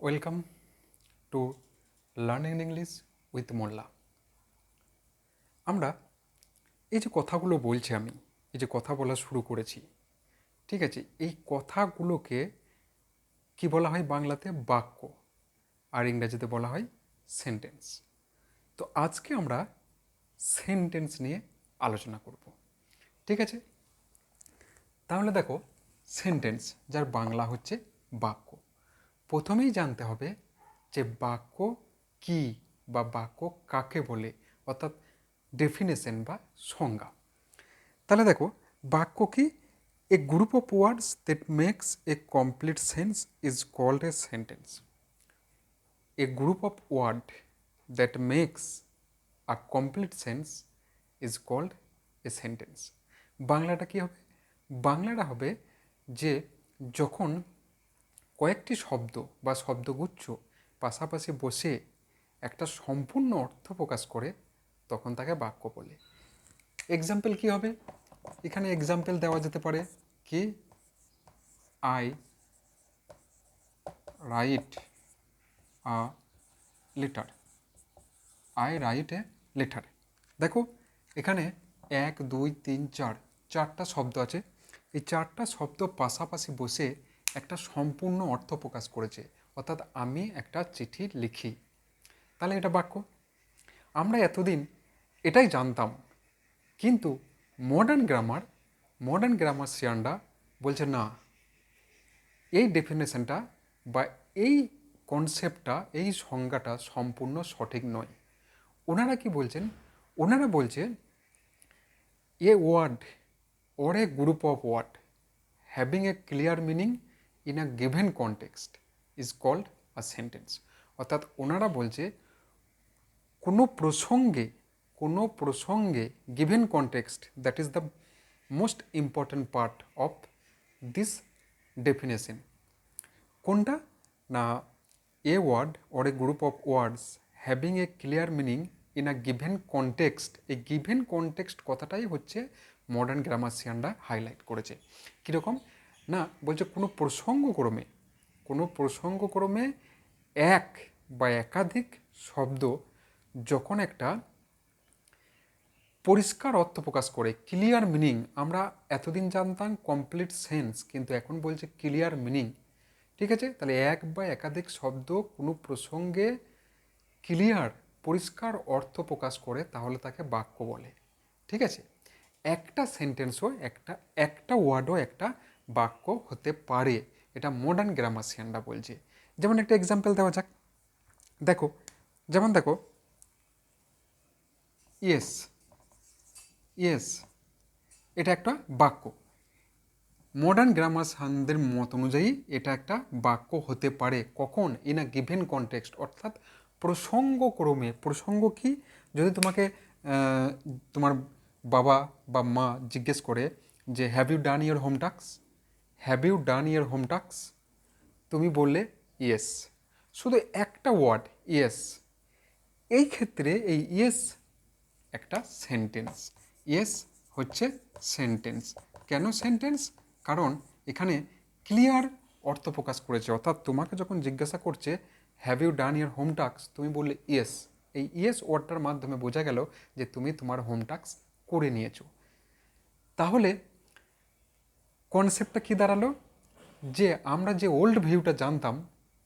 Welcome to learning English with Molla. আমরা এই যে কথাগুলো বলছি, এই যে কথা বলা শুরু করেছি, ঠিক আছে, এই কথাগুলোকে কি বলা হয় বাংলাতে? বাক্য, আর ইংরেজিতে বলা হয় সেন্টেন্স। তো আজকে আমরা সেন্টেন্স নিয়ে আলোচনা করব, ঠিক আছে? তাহলে দেখো, সেন্টেন্স যার বাংলা হচ্ছে বাক্য। প্রথমেই জানতে হবে যে বাক্য কি বা বাক্য কাকে বলে, অর্থাৎ ডেফিনেশন বা সংজ্ঞা। তাহলে দেখো, বাক্য কি? A group of words that makes a complete sense is called a sentence. A group of word that makes a complete sense is called a sentence. বাংলাটা কি হবে? বাংলাটা হবে যে যখন কয়েকটি শব্দ বা শব্দগুচ্ছ পাশাপাশি বসে একটা সম্পূর্ণ অর্থ প্রকাশ করে, তখন তাকে বাক্য বলে। এক্সাম্পল কি হবে? এখানে এক্সাম্পল দেওয়া যেতে পারে কি, I write a letter. I write a letter. দেখো, এখানে 1 2 3 4 চারটা শব্দ আছে। এই চারটা শব্দ পাশাপাশি বসে একটা সম্পূর্ণ অর্থ প্রকাশ করেছে, অর্থাৎ আমি একটা চিঠি লিখি। তাহলে এটা বাক্য। আমরা এতদিন এটাই জানতাম, কিন্তু মডার্ন গ্রামার বলছে না, এই ডেফিনেশনটা বা এই কনসেপ্টটা, এই সংজ্ঞাটা সম্পূর্ণ সঠিক নয়। ওনারা কি বলছেন? ওনারা বলছে a word or a group of word having a clear meaning in a given context is called a sentence. অর্থাৎ ওনারা বলছে কোনো প্রসঙ্গে given context, that is the most important part of this definition. কোনটা? না, a word or a group of words having a clear meaning in a given context. এই given context কথাটাই হচ্ছে মডার্ন গ্রামাসিয়ানরা হাইলাইট করেছে। কীরকম? না, বলছে কোনো প্রসঙ্গক্রমে এক বা একাধিক শব্দ যখন একটা পরিষ্কার অর্থ প্রকাশ করে, ক্লিয়ার মিনিং। আমরা এতদিন জানতাম কমপ্লিট সেন্স, কিন্তু এখন বলছে ক্লিয়ার মিনিং, ঠিক আছে? তাহলে এক বা একাধিক শব্দ কোনো প্রসঙ্গে ক্লিয়ার, পরিষ্কার অর্থ প্রকাশ করে, তাহলে তাকে বাক্য বলে, ঠিক আছে? একটা সেন্টেন্সও একটা ওয়ার্ডও একটা বাক্য হতে পারে, এটা মডার্ন গ্রামাসিয়ানরা বলছে। যেমন একটা এক্সাম্পল দেওয়া যাক। দেখো, যেমন দেখো, ইয়েস ইয়েস, এটা একটা বাক্য। মডার্ন গ্রামারসানদের মত অনুযায়ী এটা একটা বাক্য হতে পারে। কখন? ইন আ গিভেন কনটেক্সট, অর্থাৎ প্রসঙ্গক্রমে। প্রসঙ্গ কি? যদি তোমাকে তোমার বাবা বা মা জিজ্ঞেস করে যে have you done your home task, have you done your home task, তুমি বললে ইয়েস, শুধু একটা ওয়ার্ড ইয়েস। এই ক্ষেত্রে এই ইয়েস একটা সেন্টেন্স। ইয়েস হচ্ছে সেন্টেন্স। কেন সেন্টেন্স? কারণ এখানে ক্লিয়ার অর্থ প্রকাশ করেছে। অর্থাৎ তোমাকে যখন জিজ্ঞাসা করছে have you done your home task, তুমি বললে ইয়েস। এই ইয়েস ওয়ার্ডটার মাধ্যমে বোঝা গেল যে তুমি তোমার হোম টাস্ক করে নিয়েছো। তাহলে কনসেপ্টটা কী দাঁড়ালো? যে আমরা যে ওল্ড ভিউটা জানতাম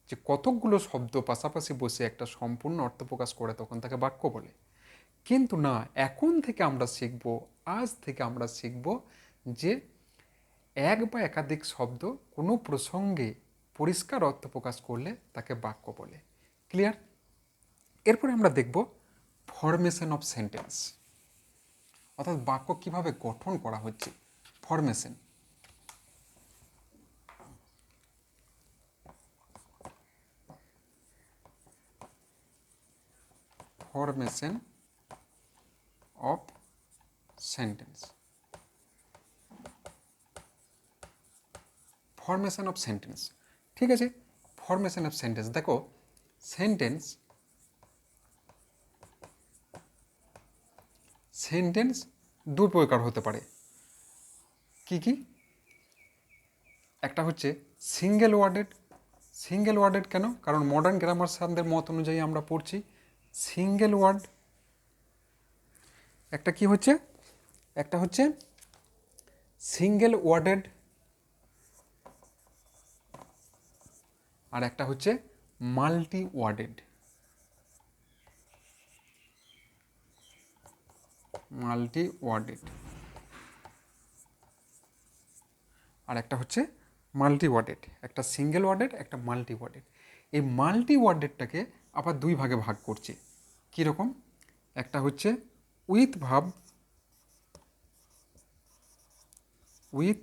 যে কতকগুলো শব্দ পাশাপাশি বসে একটা সম্পূর্ণ অর্থ প্রকাশ করে, তখন তাকে বাক্য বলে। কিন্তু না, এখন থেকে আমরা শিখব, আজ থেকে আমরা শিখব যে এক বা একাধিক শব্দ কোনো প্রসঙ্গে পরিষ্কার অর্থ প্রকাশ করলে তাকে বাক্য বলে। ক্লিয়ার? এরপরে আমরা দেখব ফরমেশন অফ সেন্টেন্স, অর্থাৎ বাক্য কিভাবে গঠন করা হচ্ছে। Formation formation of sentence. Formation of sentence, ঠিক আছে? ফরমেশন অফ সেন্টেন্স, দেখো, সেন্টেন্স দু প্রকার হতে পারে। কি কি? একটা হচ্ছে সিঙ্গেল ওয়ার্ডেড সিঙ্গেল ওয়ার্ডেড কেন? কারণ মডার্ন গ্রামার সানদের মত অনুযায়ী আমরা পড়ছি সিঙ্গেল ওয়ার্ড একটা কি হচ্ছে, একটা হচ্ছে সিঙ্গেল ওয়ার্ডেড আর একটা হচ্ছে মাল্টি ওয়ার্ডেড। মাল্টি ওয়ার্ডেড আর একটা হচ্ছে মাল্টি ওয়ার্ডেড, একটা সিঙ্গেল ওয়ার্ডেড একটা মাল্টি ওয়ার্ডেড। এই মাল্টি ওয়ার্ডেডটাকে আবার দুই ভাগে ভাগ করছে। কীরকম? একটা হচ্ছে উইথ ভাব, উইথ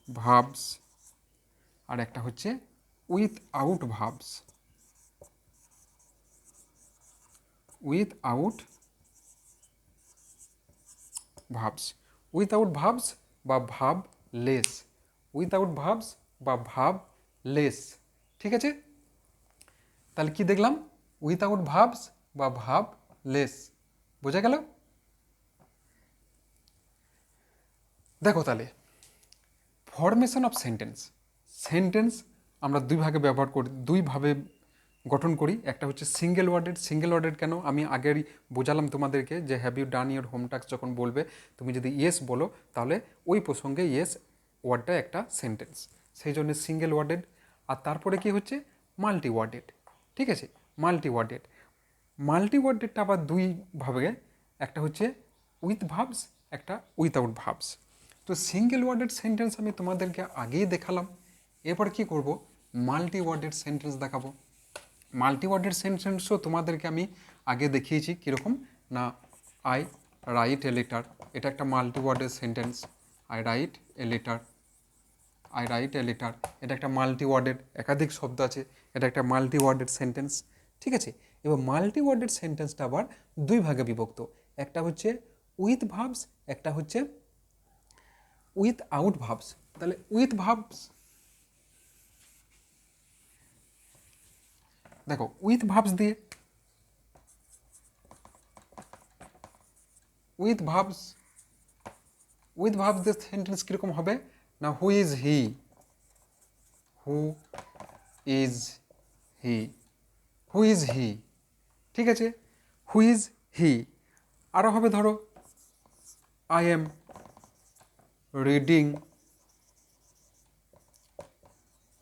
ভাবস, আর একটা হচ্ছে উইথ আউট ভাবস, উইথ আউট ভাবস, উইথআউট ভাবস বা ভাব লেস, উইথআউট ভাবস বা ভাব লেস। ঠিক আছে, তাহলে কি দেখলাম? উইথআউট ভাবস বা ভাব লেস, বোঝা গেল? দেখো তাহলে ফরমেশন অফ সেন্টেন্স, সেন্টেন্স আমরা দুই ভাগে ব্যবহার করি, দুইভাবে গঠন করি। একটা হচ্ছে সিঙ্গেল ওয়ার্ডেড। সিঙ্গেল ওয়ার্ডেড কেন? আমি আগেরই বোঝালাম তোমাদেরকে যে have you done your home task যখন বলবে, তুমি যদি ইয়েস বলো তাহলে ওই প্রসঙ্গে ইয়েস ওয়ার্ডটা একটা সেন্টেন্স, সেই জন্য সিঙ্গেল ওয়ার্ডেড। আর তারপরে কি হচ্ছে মাল্টি ওয়ার্ডেড। ঠিক আছে, মাল্টি ওয়ার্ডেড। মাল্টি ওয়ার্ডেডটা আবার দুই ভাবে, একটা হচ্ছে উইথ ভাবস, একটা উইথআউট ভাবস। তো সিঙ্গেল ওয়ার্ডেড সেন্টেন্স আমি তোমাদেরকে আগেই দেখালাম, এরপর কি করব মাল্টি ওয়ার্ডেড সেন্টেন্স দেখাবো। মাল্টি ওয়ার্ডেড সেন্টেন্সও তোমাদেরকে আমি আগে দেখিয়েছি। কীরকম না, আই রাইট এ লেটার, এটা একটা multi worded sentence. I write a letter, I write a letter, এটা একটা মাল্টি ওয়ার্ডেড, একাধিক শব্দ আছে, এটা একটা মাল্টি ওয়ার্ডেড সেন্টেন্স। ঠিক আছে, এবার মাল্টি ওয়ার্ডেড সেন্টেন্সটা আবার দুই ভাগে বিভক্ত, একটা হচ্ছে উইথ ভাবস, একটা হচ্ছে উইথ আউট ভাবস। তাহলে উইথ ভাবস, দেখো উইথ ভাবস দিয়ে, উইথ ভাবস, উইথ ভাবস দিয়ে সেন্টেন্স কীরকম হবে না, who is he, who is he, who is he. ঠিক আছে, হু ইজ হি। আরও হবে ধরো I am reading,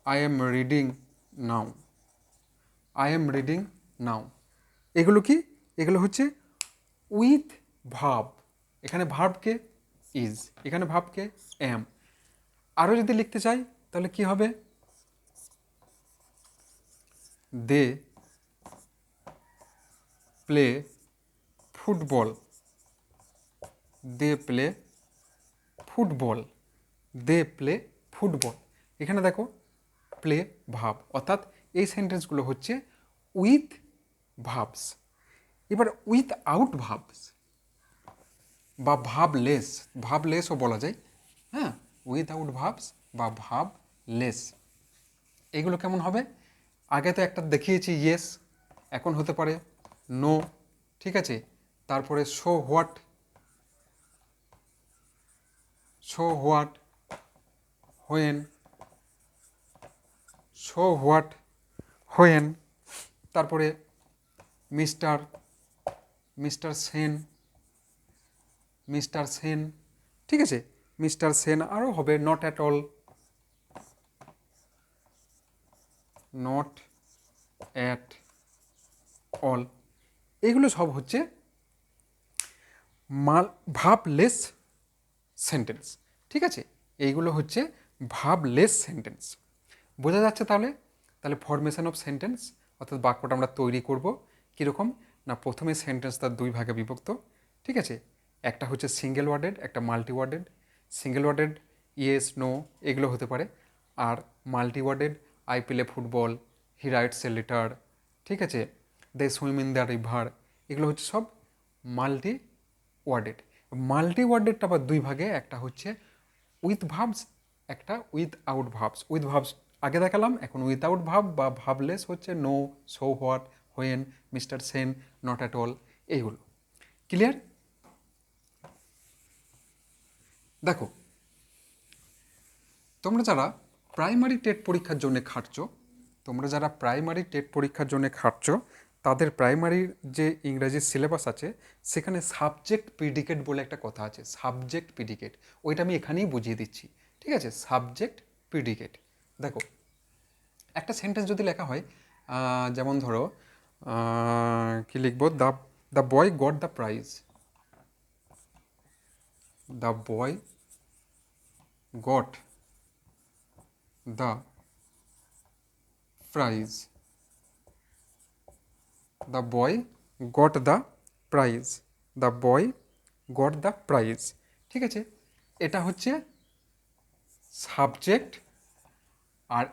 I am reading now, I am reading নাও। এগুলো কি? এগুলো হচ্ছে উইথ ভাব। এখানে ভার্বকে ইজ, এখানে ভাবকে এম। আরও যদি লিখতে চাই তাহলে কি হবে, they play football, they play football, they play football. এখানে দেখো প্লে ভাব, অর্থাৎ এই সেন্টেন্সগুলো হচ্ছে উইথ ভাবস। এবার উইথ আউট ভাবস বা ভাবলেস, ভাবলেসও বলা যায়, হ্যাঁ, উইথআউট ভাবস বা ভাবলেস। এগুলো কেমন হবে? আগে তো একটা দেখিয়েছি ইয়েস, এখন হতে পারে নো। ঠিক আছে, তারপরে so what, so what, when, so what, when. তারপরে mister, mister Sen, mister Sen. ঠিক আছে, মিস্টার সেন। আরও হবে not at all, not at all. এগুলো সব হচ্ছে ভাবলেস সেন্টেন্স। ঠিক আছে, এইগুলো হচ্ছে ভাবলেস সেন্টেন্স। বোঝা যাচ্ছে তাহলে? তাহলে ফরমেশন অফ সেন্টেন্স অর্থাৎ বাক্যটা আমরা তৈরি করব কীরকম না, প্রথমে সেন্টেন্স তার দুই ভাগে বিভক্ত। ঠিক আছে, একটা হচ্ছে সিঙ্গেল ওয়ার্ডেড, একটা multi worded. Single worded yes no এগুলো হতে পারে, আর multi worded I play football, he writes a letter. ঠিক আছে, they swim in the river, এগুলো হচ্ছে সব মাল্টি ওয়ার্ডেড। মাল্টি ওয়ার্ডেডটা আবার দুই ভাগে, একটা হচ্ছে উইথ ভাবস, একটা উইথ আউট ভাবস। উইথ ভাবস আগে দেখালাম, এখন উইথআউট ভাব বা ভাবলেস হচ্ছে no, so what, when, mister Sen, not at all. এইগুলো ক্লিয়ার? দেখো তোমরা যারা প্রাইমারি টেট পরীক্ষার জন্য খাটছো, তোমরা যারা প্রাইমারি টেট পরীক্ষার জন্য খাটছ তাদের প্রাইমারির যে ইংরাজি সিলেবাস আছে সেখানে সাবজেক্ট প্রিডিকেট বলে একটা কথা আছে, সাবজেক্ট প্রিডিকেট, ওইটা আমি এখানেই বুঝিয়ে দিচ্ছি। ঠিক আছে, সাবজেক্ট প্রিডিকেট। দেখো একটা সেন্টেন্স যদি লেখা হয়, যেমন ধরো কি লিখবো, the the boy got the prize, the boy got the prize, the boy got the prize, the boy got the prize. ঠিক আছে, এটা হচ্ছে সাবজেক্ট আর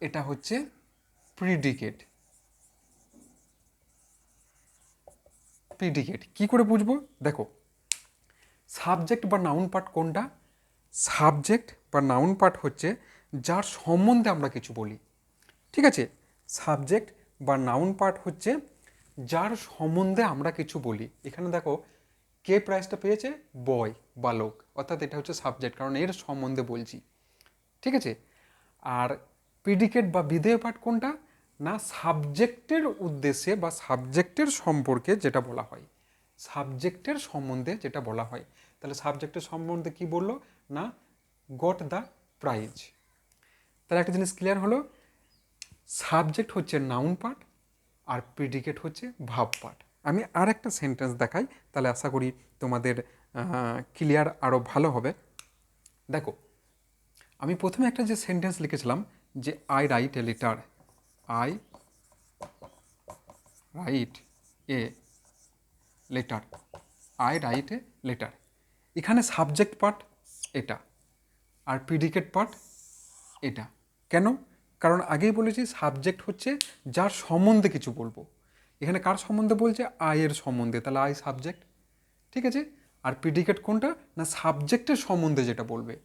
এটা হচ্ছে প্রিডিকেট। প্রিডিকেট কী করে বুঝবো? দেখো সাবজেক্ট বা নাউন পার্ট কোনটা? সাবজেক্ট বা নাউন পার্ট হচ্ছে যার সম্বন্ধে আমরা কিছু বলি। ঠিক আছে, সাবজেক্ট বা নাউন পার্ট হচ্ছে যার সম্বন্ধে আমরা কিছু বলি। এখানে দেখো কে প্রাইজটা পেয়েছে? বয়, বালক, অর্থাৎ এটা হচ্ছে সাবজেক্ট, কারণ এর সম্বন্ধে বলছি। ঠিক আছে, আর প্রিডিকেট বা বিধেয় পাঠ কোনটা? না সাবজেক্টের উদ্দেশ্যে বা সাবজেক্টের সম্পর্কে যেটা বলা হয়, সাবজেক্টের সম্বন্ধে যেটা বলা হয়। তাহলে সাবজেক্টের সম্বন্ধে কি বললো? না গট দ্য প্রাইজ। তাহলে একটা জিনিস ক্লিয়ার হলো, সাবজেক্ট হচ্ছে নাউন পার্ট আর প্রিডিকেট হচ্ছে ভাব পার্ট। আমি আর একটা সেন্টেন্স দেখাই, তাহলে আশা করি তোমাদের ক্লিয়ার আরও ভালো হবে। দেখো আমি প্রথমে একটা যে সেন্টেন্স লিখেছিলাম যে I write a letter, I write a letter, I write a letter. এখানে সাবজেক্ট পার্ট এটা আর প্রিডিকেট পার্ট এটা। কেন? কারণ আগেই বলেছি সাবজেক্ট হচ্ছে যার সম্বন্ধে কিছু বলবো। এখানে কার সম্বন্ধে বলছে? আয়ের সম্বন্ধে, তাহলে আই সাবজেক্ট। ঠিক আছে, আর প্রিডিকেট কোনটা? না সাবজেক্টের সম্বন্ধে যেটা বলবে।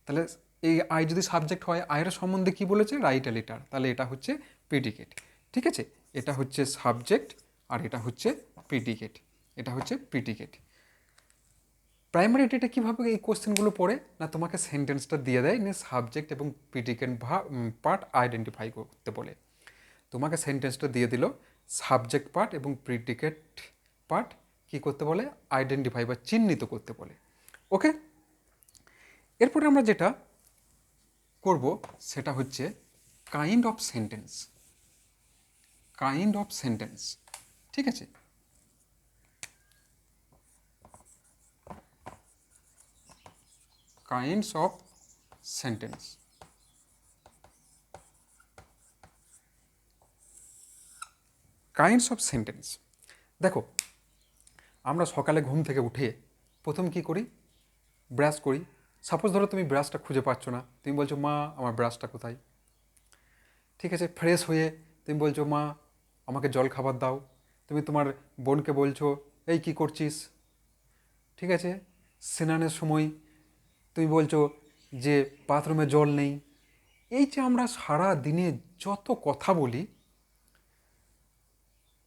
তাহলে এই আই যদি সাবজেক্ট হয়, আয়ের সম্বন্ধে কি বলেছে? রাইট এ লেটার, তাহলে এটা হচ্ছে প্রিডিকেট। ঠিক আছে, এটা হচ্ছে সাবজেক্ট আর এটা হচ্ছে প্রিডিকেট, এটা হচ্ছে প্রিডিকেট। প্রাইমারি ডেটে কীভাবে এই কোশ্চেনগুলো পড়ে? না তোমাকে সেন্টেন্সটা দিয়ে দেয়, নিয়ে সাবজেক্ট এবং প্রিডিকেট পার্ট আইডেন্টিফাই করতে বলে। তোমাকে সেন্টেন্সটা দিয়ে দিল, সাবজেক্ট পার্ট এবং প্রিডিকেট পার্ট কী করতে বলে? আইডেন্টিফাই বা চিহ্নিত করতে বলে। ওকে, এরপরে আমরা যেটা করব সেটা হচ্ছে kind of sentence. Kind of sentence, ঠিক আছে। Kinds of sentence. Kinds of sentence, দেখো আমরা সকালে ঘুম থেকে উঠে প্রথম কি করি? ব্রাশ করি। সাপোজ ধরো তুমি ব্রাশটা খুঁজে পাচ্ছ না, তুমি বলছো মা আমার ব্রাশটা কোথায়? ঠিক আছে, ফ্রেশ হয়ে তুমি বলছো মা আমাকে জল খাবার দাও। তুমি তোমার বোনকে বলছো এই কি করছিস? ঠিক আছে, স্নানের সময় তুমি বলছো যে বাথরুমে জল নেই। এই যে আমরা সারা দিনে যত কথা বলি,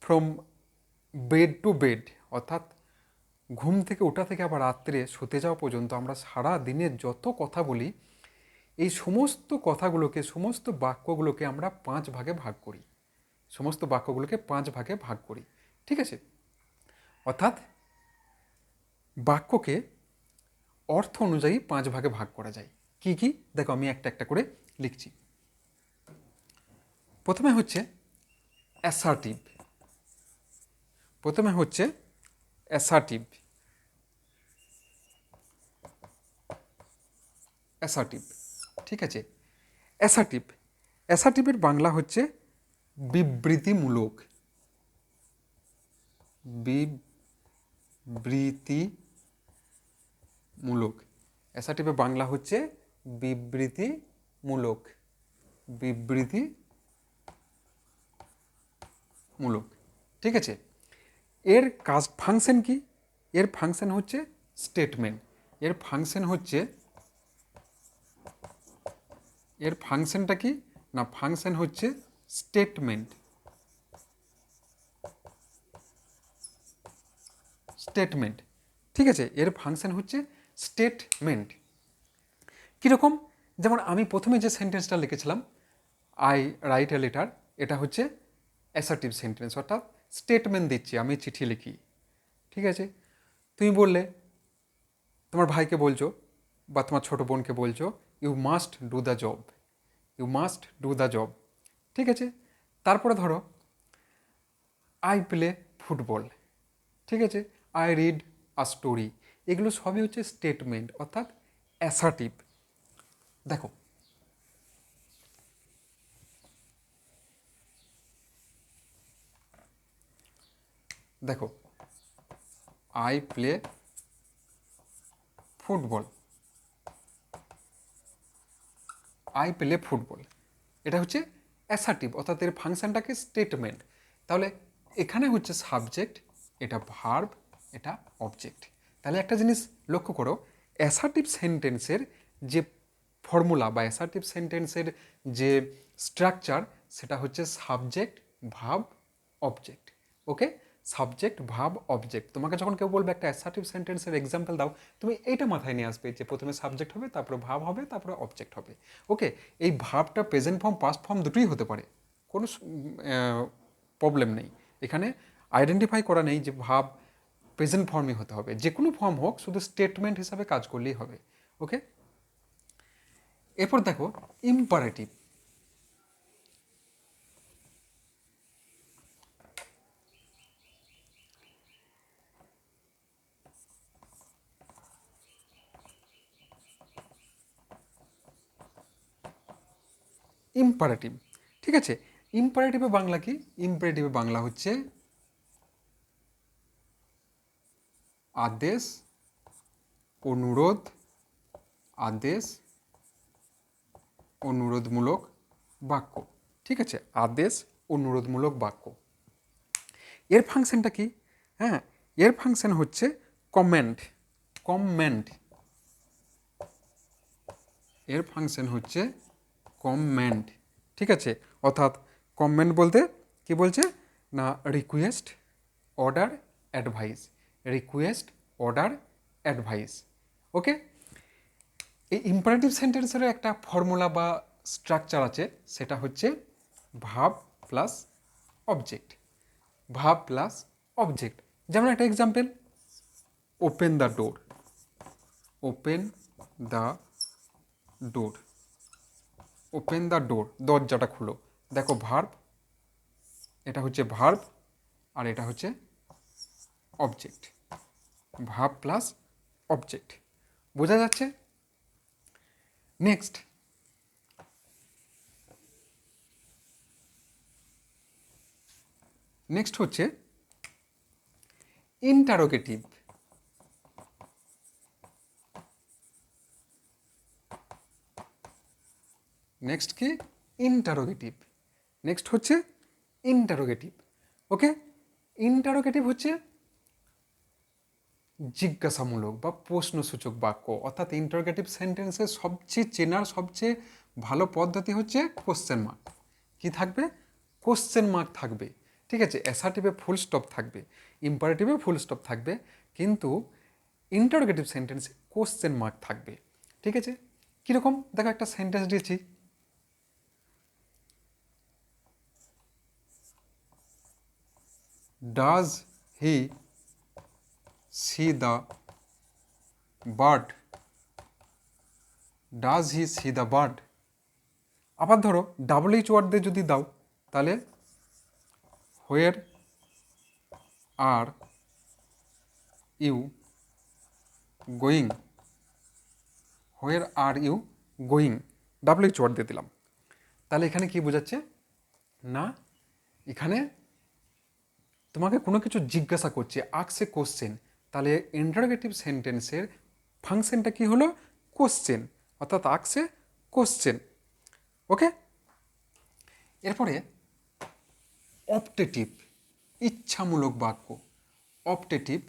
ফ্রম বেড টু বেড, অর্থাৎ ঘুম থেকে ওঠা থেকে আবার রাত্রে শুতে যাওয়া পর্যন্ত আমরা সারা দিনে যত কথা বলি, এই সমস্ত কথাগুলোকে, সমস্ত বাক্যগুলোকে আমরা 5 ভাগে ভাগ করি। সমস্ত বাক্যগুলোকে 5 ভাগে ভাগ করি। ঠিক আছে, অর্থাৎ বাক্যকে অর্থ অনুযায়ী 5 ভাগে ভাগ করা যায়। কি কি? দেখো আমি একটা একটা করে লিখছি। প্রথমে হচ্ছে অ্যাসার্টিভ। প্রথমে হচ্ছে অ্যাসার্টিভ। অ্যাসার্টিভ, ঠিক আছে। অ্যাসার্টিভ, অ্যাসার্টিভের বাংলা হচ্ছে বিবৃতিমূলক। বিবৃতিমূলক, অ্যাসার্টিভের বাংলা হচ্ছে বিবৃতিমূলক। বিবৃতিমূলক, ঠিক আছে। এর কাজ ফাংশন কি? এর ফাংশন হচ্ছে স্টেটমেন্ট। এর ফাংশন হচ্ছে, এর ফাংশনটা কি? না ফাংশন হচ্ছে স্টেটমেন্ট। স্টেটমেন্ট, ঠিক আছে, এর ফাংশন হচ্ছে স্টেটমেন্ট। কীরকম? যেমন আমি প্রথমে যে সেন্টেন্সটা লিখেছিলাম, আই রাইট এ লেটার, এটা হচ্ছে অ্যাসার্টিভ সেন্টেন্স, অর্থাৎ স্টেটমেন্ট দিচ্ছি, আমি চিঠি লিখি। ঠিক আছে, তুমি বললে তোমার ভাইকে বলছো বা তোমার ছোটো বোনকে বলছো, you must do the job, you must do the job. ঠিক আছে, তারপরে ধরো আই প্লে ফুটবল, ঠিক আছে, আই রিড আ স্টোরি, এগুলো সবই হচ্ছে স্টেটমেন্ট, অর্থাৎ অ্যাসার্টিভ। দেখো দেখো I play football, I play football, এটা হচ্ছে অ্যাসার্টিভ, অর্থাৎ এর ফাংশনটাকে স্টেটমেন্ট। তাহলে এখানে হচ্ছে সাবজেক্ট, এটা ভার্ব, এটা অবজেক্ট। তাহলে একটা জিনিস লক্ষ্য করো, অ্যাসার্টিভ সেন্টেন্সের যে ফর্মুলা বা অ্যাসার্টিভ সেন্টেন্সের যে স্ট্রাকচার, সেটা হচ্ছে সাবজেক্ট ভার্ব অবজেক্ট। ওকে, সাবজেক্ট ভার্ব অবজেক্ট। তোমাকে যখন কেউ বলবে একটা অ্যাসার্টিভ সেন্টেন্সের এক্সাম্পল দাও, তুমি এইটা মাথায় নিয়ে আসবে যে প্রথমে সাবজেক্ট হবে, তারপরে ভার্ব হবে, তারপরে অবজেক্ট হবে। ওকে, এই ভার্বটা প্রেজেন্ট ফর্ম পাস্ট ফর্ম দুটোই হতে পারে, কোনো প্রবলেম নেই এখানে। আইডেন্টিফাই করা নেই যে ভার্ব প্রেজেন্ট ফর্মই হতে হবে, যে কোনো ফর্ম হোক, শুধু স্টেটমেন্ট হিসাবে কাজ করলেই হবে। ওকে, এরপর দেখো ইম্পারেটিভ। ইম্পারেটিভ, ঠিক আছে, ইম্পারেটিভে বাংলা কি? ইম্পারেটিভে বাংলা হচ্ছে আদেশ, অনুরোধ, আদেশ অনুরোধমূলক বাক্য। ঠিক আছে, আদেশ অনুরোধমূলক বাক্য। এর ফাংশনটা কি? হ্যাঁ, এর ফাংশন হচ্ছে কমেন্ট, কমেন্ট, এর ফাংশন হচ্ছে কমেন্ট। ঠিক আছে, অর্থাৎ কমেন্ট বলতে কি বলছে না, request, order, advice, request, order, advice. Okay, এই ইম্পারেটিভ সেন্টেন্সের একটা ফর্মুলা বা স্ট্রাকচার আছে, সেটা হচ্ছে verb plus object, verb plus object. যেমন একটা example, open the door, open the door, open the door, দরজাটা খুলো। দেখো ভার্ব, এটা হচ্ছে ভার্ব, আর এটা হচ্ছে অবজেক্ট, ভার্ব প্লাস অবজেক্ট। বোঝা যাচ্ছে? নেক্সট, নেক্সট হচ্ছে ইন্টারোগেটিভ। নেক্সট কি? ইন্টারোগেটিভ। নেক্সট হচ্ছে ইন্টারোগেটিভ। ওকে, ইন্টারোগেটিভ হচ্ছে জিজ্ঞাসামূলক বা প্রশ্নসূচক বাক্য, অর্থাৎ ইন্টারোগেটিভ সেন্টেন্সের সবচেয়ে চেনার সবচেয়ে ভালো পদ্ধতি হচ্ছে কোশ্চেন মার্ক। কি থাকবে? কোশ্চেন মার্ক থাকবে। ঠিক আছে, অ্যাসার্টিভে ফুল স্টপ থাকবে, ইম্পারেটিভে ফুল স্টপ থাকবে, কিন্তু ইন্টারোগেটিভ সেন্টেন্সে কোশ্চেন মার্ক থাকবে। ঠিক আছে, কীরকম? দেখো একটা সেন্টেন্স দিয়েছি, does he see the bird, does he see the bird. আবার ধরো ডাবল এইচ ওয়ার্ড দিয়ে যদি দাও, তাহলে where are you going, where are you going, double H word দিয়ে দিলাম। তাহলে এখানে কি বোঝাচ্ছে না, এখানে তোমাকে কোনো কিছু জিজ্ঞাসা করছে, আস্ক এ কোশ্চেন। তাহলে ইন্টারোগেটিভ সেন্টেন্সের ফাংশনটা কি হলো? কোশ্চেন, অর্থাৎ আস্ক এ কোশ্চেন। ওকে, এরপরে অপটেটিভ, ইচ্ছামূলক বাক্য। অপটেটিভ,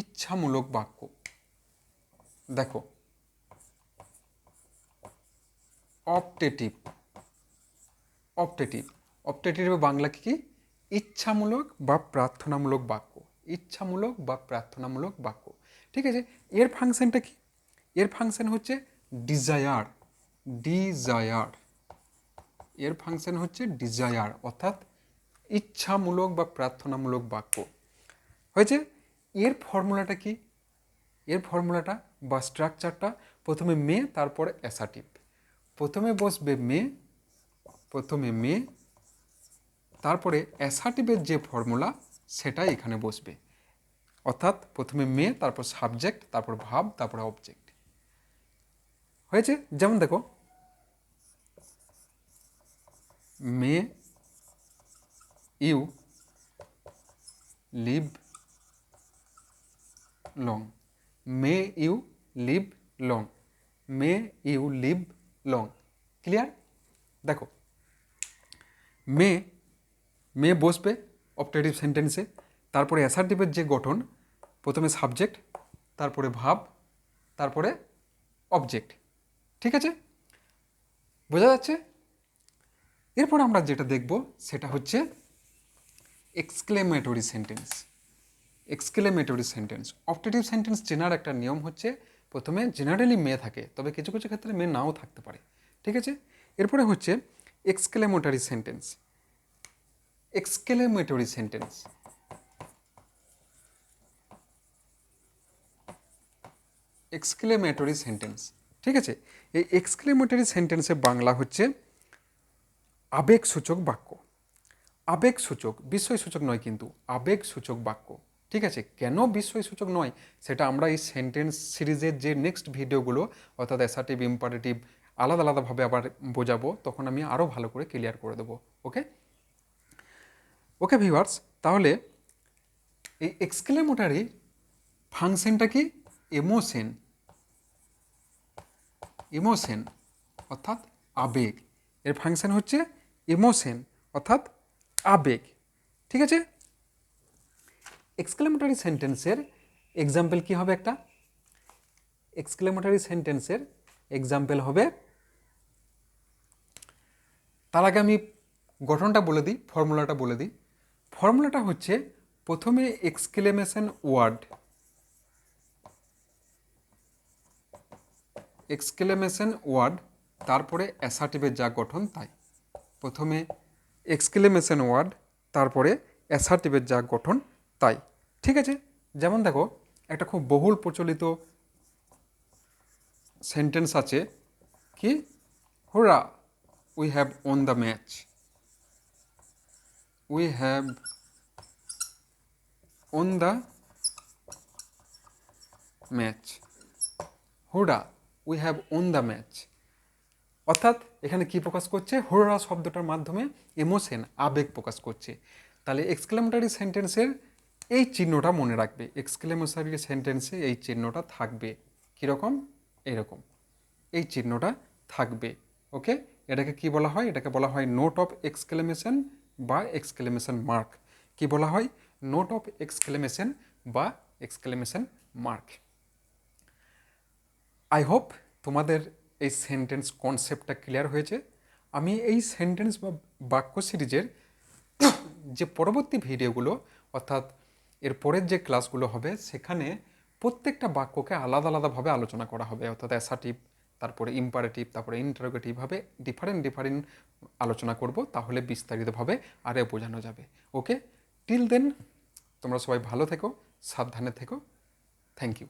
ইচ্ছামূলক বাক্য। দেখো অপটেটিভ, অপটেটিভ, অপটেটিভের বাংলা কি? ইচ্ছামূলক বা প্রার্থনামূলক বাক্য, ইচ্ছামূলক বা প্রার্থনামূলক বাক্য। ঠিক আছে, এর ফাংশনটা কি? এর ফাংশন হচ্ছে ডিজায়ার, ডিজায়ার, এর ফাংশন হচ্ছে ডিজায়ার, অর্থাৎ ইচ্ছামূলক বা প্রার্থনামূলক বাক্য। হয়েছে। এর ফর্মুলাটা কি? এর ফর্মুলাটা বা স্ট্রাকচারটা, প্রথমে মে তারপরে অ্যাসার্টিভ। প্রথমে বসবে মে তারপরে অ্যাসার্টিভের যে ফর্মুলা সেটাই এখানে বসবে, অর্থাৎ প্রথমে মে তারপর সাবজেক্ট তারপর ভার্ব তারপরে অবজেক্ট। হয়েছে। যেমন দেখো, may you live long, may you live long, may you live long. Clear? দেখো, মে বসবে অপটেটিভ সেন্টেন্সে, তারপরে অ্যাসার্টিভের যে গঠন, প্রথমে সাবজেক্ট তারপরে ভার্ব তারপরে অবজেক্ট। ঠিক আছে, বোঝা যাচ্ছে? এরপর আমরা যেটা দেখব সেটা হচ্ছে exclamatory sentence. Exclamatory sentence, optative sentence চেনার একটা নিয়ম হচ্ছে প্রথমে জেনারেলি মে থাকে, তবে কিছু কিছু ক্ষেত্রে মে নাও থাকতে পারে। ঠিক আছে, এরপরে হচ্ছে exclamatory sentence. Exclamatory sentence, exclamatory sentence. ঠিক আছে, এই এক্সক্লেমেটরি সেন্টেন্সের বাংলা হচ্ছে আবেগসূচক বাক্য। আবেগসূচক, বিস্ময়সূচক নয় কিন্তু, আবেগসূচক বাক্য। ঠিক আছে, কেন বিস্ময়সূচক নয় সেটা আমরা এই সেন্টেন্স সিরিজের যে নেক্সট ভিডিওগুলো, অর্থাৎ অ্যাসার্টিভ ইম্পারেটিভ আলাদা আলাদাভাবে আবার বোঝাবো, তখন আমি আরও ভালো করে ক্লিয়ার করে দেবো। ওকে ওকে ভিউয়ার্স, তাহলে এই এক্সক্লেমেটরি ফাংশনটা কি? ইমোশন, ইমোশন অর্থাৎ আবেগ। এর ফাংশন হচ্ছে ইমোশন অর্থাৎ আবেগ। ঠিক আছে, এক্সক্লেমেটরি সেন্টেন্সের এক্সাম্পল কি হবে? একটা এক্সক্লেমেটরি সেন্টেন্সের এক্সাম্পল হবে, তার আগে আমি গঠনটা বলে দিই, ফর্মুলাটা বলে দিই। ফর্মুলাটা হচ্ছে প্রথমে এক্সক্লেমেশন ওয়ার্ড, এক্সক্লেমেশন ওয়ার্ড তারপরে অ্যাসার্টিভের যা গঠন তাই। প্রথমে এক্সক্লেমেশন ওয়ার্ড তারপরে অ্যাসার্টিভের যা গঠন তাই। ঠিক আছে, যেমন দেখো, একটা খুব বহুল প্রচলিত সেন্টেন্স আছে কি, hurrah we have won the match, we have won the match, hurrah we have won the match. অর্থাৎ এখানে কি প্রকাশ করছে? হুররা শব্দটার মাধ্যমে ইমোশন, আবেগ প্রকাশ করছে। তাহলে এক্সক্লেমেটরি সেন্টেন্সের এই চিহ্নটা মনে রাখবে, এক্সক্লেমেটরি সেন্টেন্সে এই চিহ্নটা থাকবে। কীরকম? এরকম এই চিহ্নটা থাকবে। ওকে, এটাকে কি বলা হয়? এটাকে বলা হয় নোট অফ এক্সক্লেমেশন বা এক্সক্লেমেশন মার্ক। কি বলা হয়? নোট অফ এক্সক্লেমেশন বা এক্সক্লেমেশন মার্ক। আই হোপ তোমাদের এই সেন্টেন্স কনসেপ্টটা ক্লিয়ার হয়েছে। আমি এই সেন্টেন্স বা বাক্য সিরিজের যে পরবর্তী ভিডিওগুলো, অর্থাৎ এর পরের যে ক্লাসগুলো হবে, সেখানে প্রত্যেকটা বাক্যকে আলাদা আলাদাভাবে আলোচনা করা হবে, অর্থাৎ অ্যাসার্টিভ তারপরে ইম্পারেটিভ তারপরে ইন্টারোগেটিভভাবে ডিফারেন্ট আলোচনা করব, তাহলে বিস্তারিতভাবে আরে বোঝানো যাবে। ওকে, টিল দেন তোমরা সবাই ভালো থেকো, সাবধানে থেকো। Thank you.